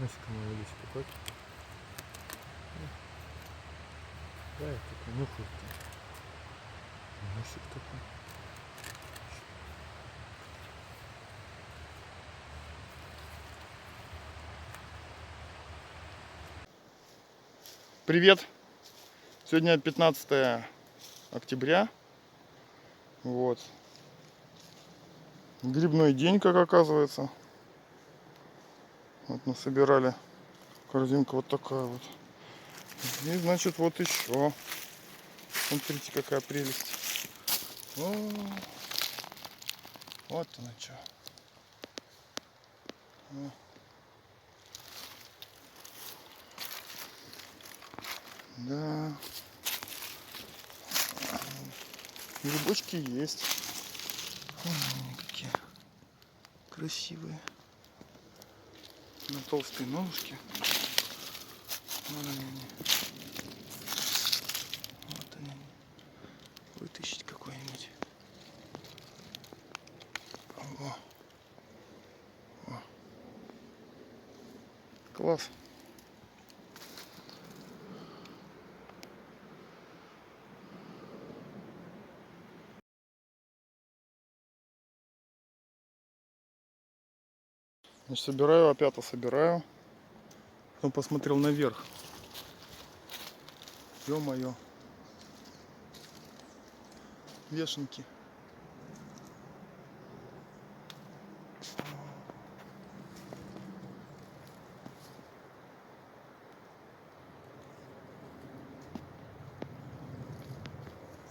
Носиком его водичку так. Да, я такой нюхаю. Носик такой. Привет! Сегодня 15 октября. Вот. Грибной день, как оказывается. Вот мы собирали. Корзинка вот такая вот. И значит вот еще. Смотрите, какая прелесть. О, вот она что. Да. Грибочки есть. Они какие красивые. На толстые ножки. Вот они. Вот они. Вытащить какой-нибудь. О. О. Класс. Значит, собираю, опята собираю. Потом посмотрел наверх. Ё-моё. Вешенки.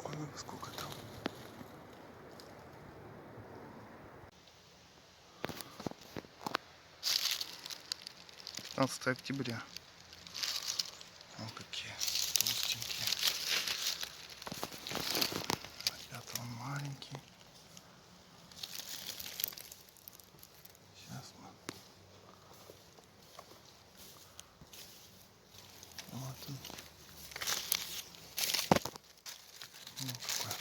Ой, сколько там. Октября. Вот какие толстенькие. Опята он маленький. Сейчас мы. Вот он. Ну, какой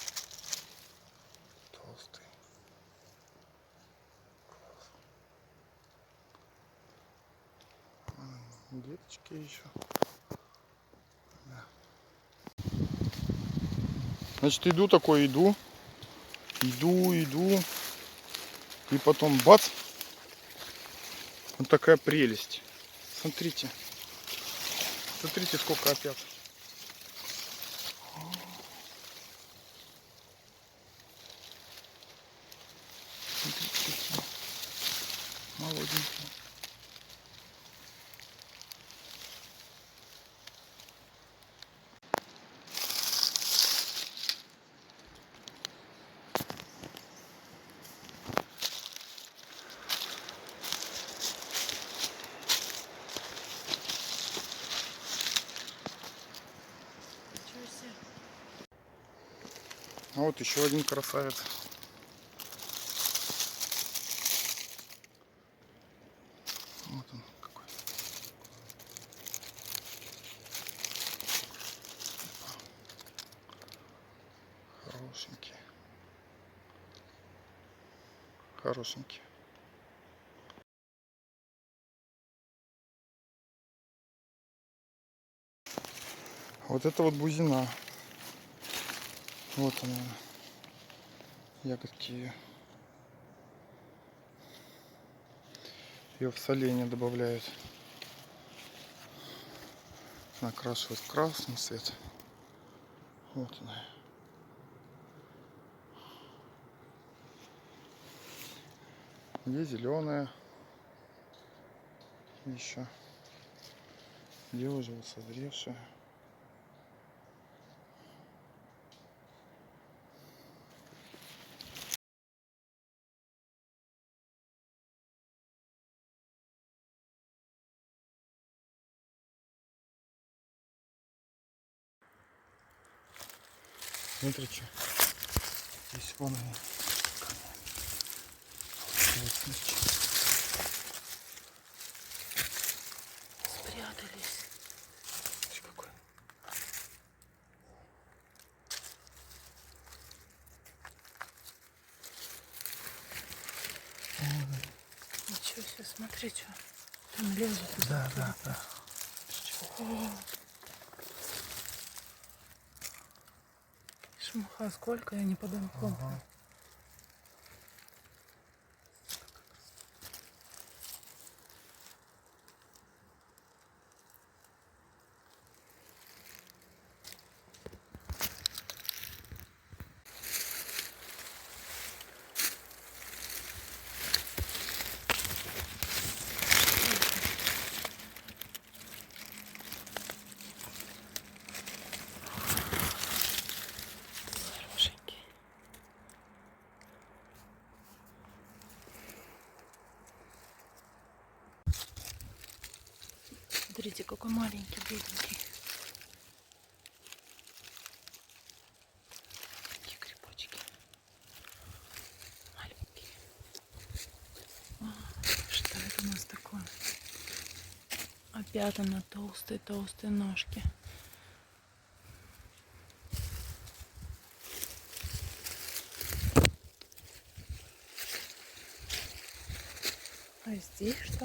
толстый. Деточки еще. Да. Значит, иду такой, иду. Иду. И потом бац. Вот такая прелесть. Смотрите. Смотрите, сколько опят. Смотрите, какие молоденькие. А вот еще один красавец. Вот он какой. Хорошенький. Хорошенький. Вот это вот бузина. Вот она. Ягодки ее. Ее в соленье добавляют. Накрашивают в красный цвет. Вот она. Где зеленая. Еще. Где уже вот созревшая. Смотрите. Здесь вон они. Спрятались. Какой. Ничего себе, смотри, что Там лезут. Да, да, да. Шмуха сколько, я не подумала. Ага. Хорошенький. Смотрите, какой маленький, бедненький. Такие грибочки. Маленькие. Что это у нас такое? Опять она толстые ножки. А здесь что?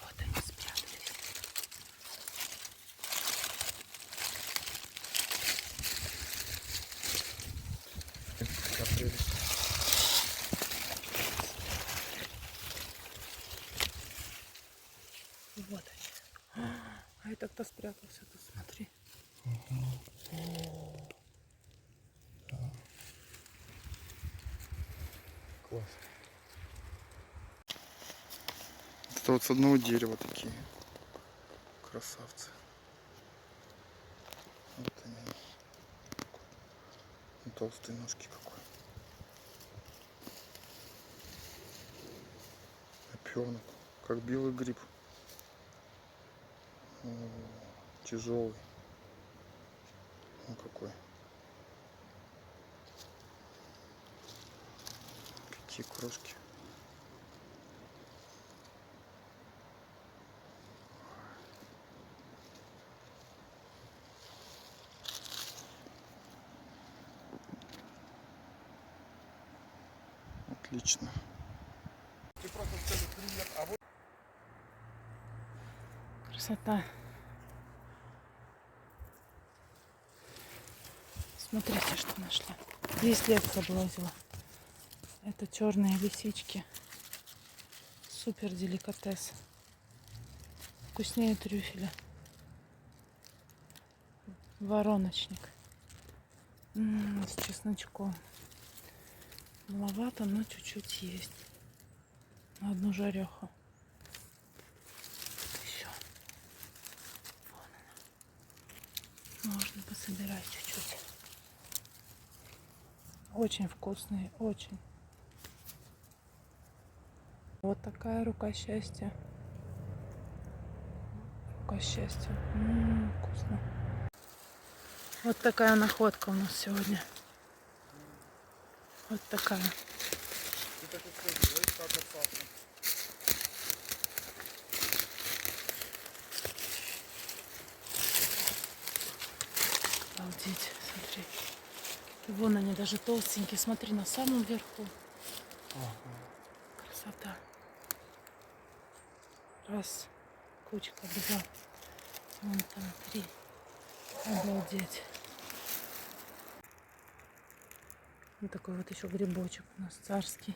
Вот они спрятались. Какая прелесть. Вот они. А это кто спрятался тут, смотри. Класс. Это вот с одного дерева такие красавцы. Вот они. Толстые ножки какой. Опёрнут, как белый гриб. Тяжелый. Ну какой. Какие крошки. Отлично. Красота. Смотрите, что нашла. Весь лес соблазила. Это черные лисички. Супер деликатес. Вкуснее трюфеля. Вороночник. С чесночком. Маловато, но чуть-чуть есть. На одну жареху. Еще. Вон она. Можно пособирать чуть-чуть. Очень вкусные, очень. Вот такая рука счастья. Рука счастья. Вкусно. Вот такая находка у нас сегодня. Вот такая. Обалдеть, смотри. И вон они даже толстенькие. Смотри, на самом верху. Красота. Раз. Кучка, два. Вон там три. Обалдеть. Вот такой вот еще грибочек у нас царский.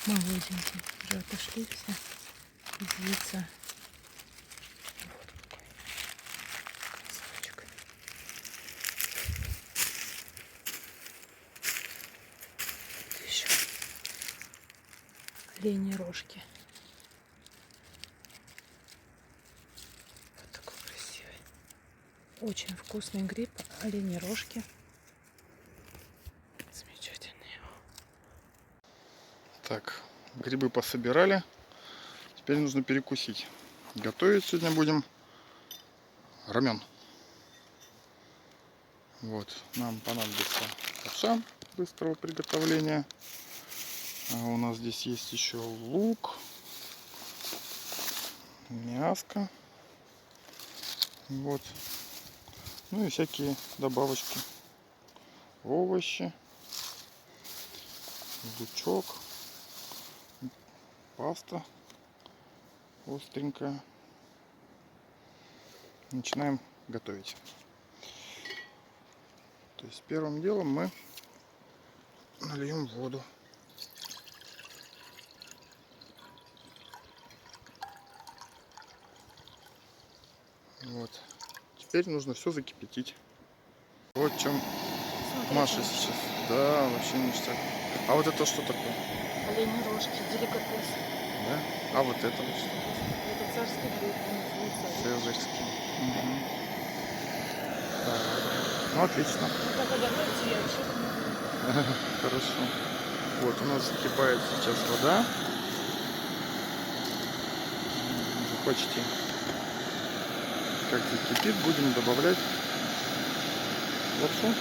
Молоденький. Уже отошли все. Яйца. Вот какой красавчик. Вот еще оленьи рожки. Вот такой красивый. Очень вкусный гриб. Оленьи рожки. Замечательные. Так, грибы пособирали. Теперь нужно перекусить. Готовить сегодня будем рамен. Вот, нам понадобится лапша быстрого приготовления. А у нас здесь есть еще лук, мяско. Вот. Ну и всякие добавочки. Овощи, лучок, паста остренькая. Начинаем готовить. То есть первым делом мы нальем воду. Вот. Теперь нужно все закипятить. Вот в чем Маша сейчас. Да, вообще ништяк. А вот это что такое? Олени рожки, деликатес. Да? А вот это вот что? Это царский гриб. Цезарский. Угу. Так. Ну отлично. Так готовится, я вообще. Хорошо. Вот у нас закипает сейчас вода. Почти. Как закипит, будем добавлять лапшу.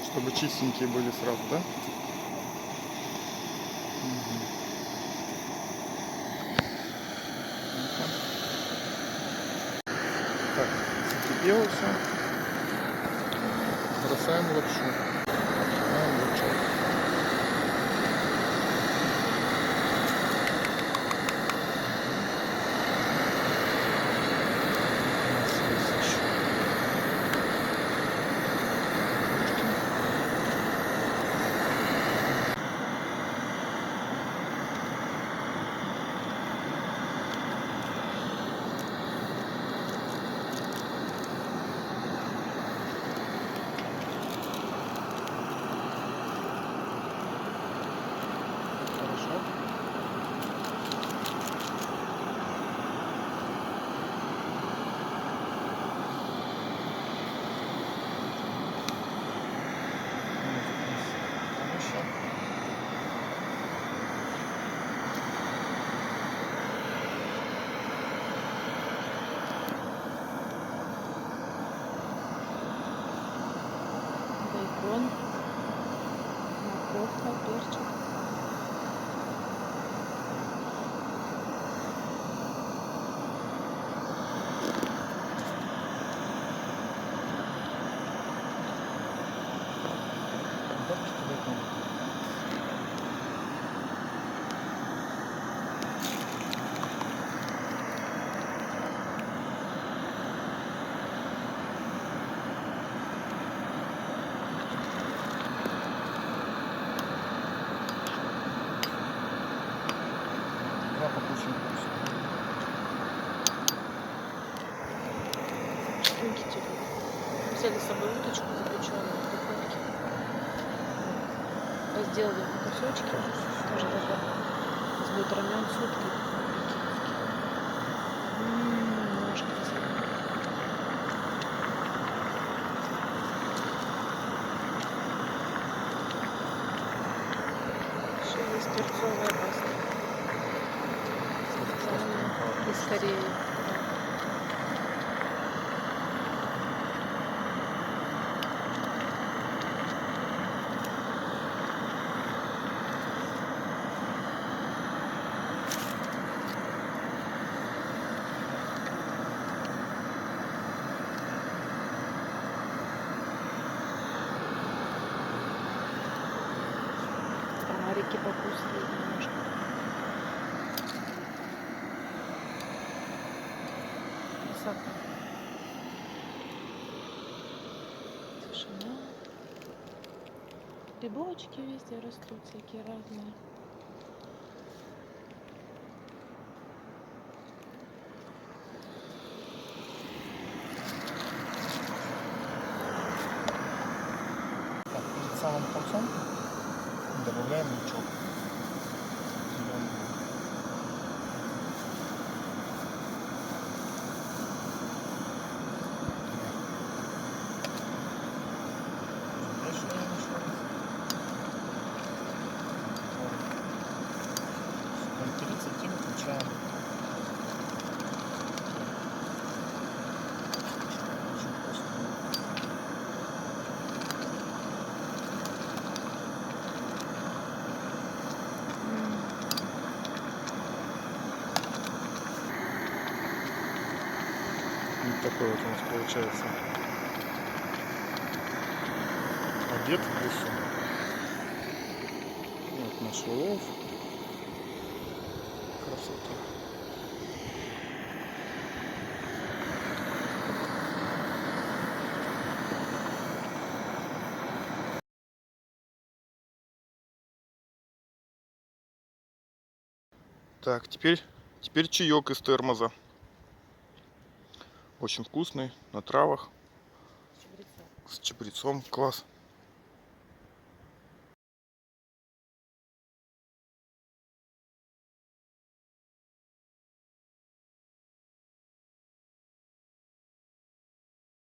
Чтобы чистенькие были сразу, да? Так, закипело все. Бросаем лапшу. Бросаем лапшу. Бейкон, морковка, перчик. Взяли с собой уточку запеченную в духовке. Разделали на кусочки. Тоже даже здесь будет рамен сутки. Ножка красивая. Еще есть перцовая паста. Из Кореи. Комарики покусали немножко. Красота. Тишина. Грибочки везде растут, всякие разные. Так, перед самым концом добавляем лучок. Вот такой вот у нас получается обед в лесу. Вот наш улов. Красота. Так, теперь чаек из термоза. Очень вкусный, на травах, с чабрецом. Класс.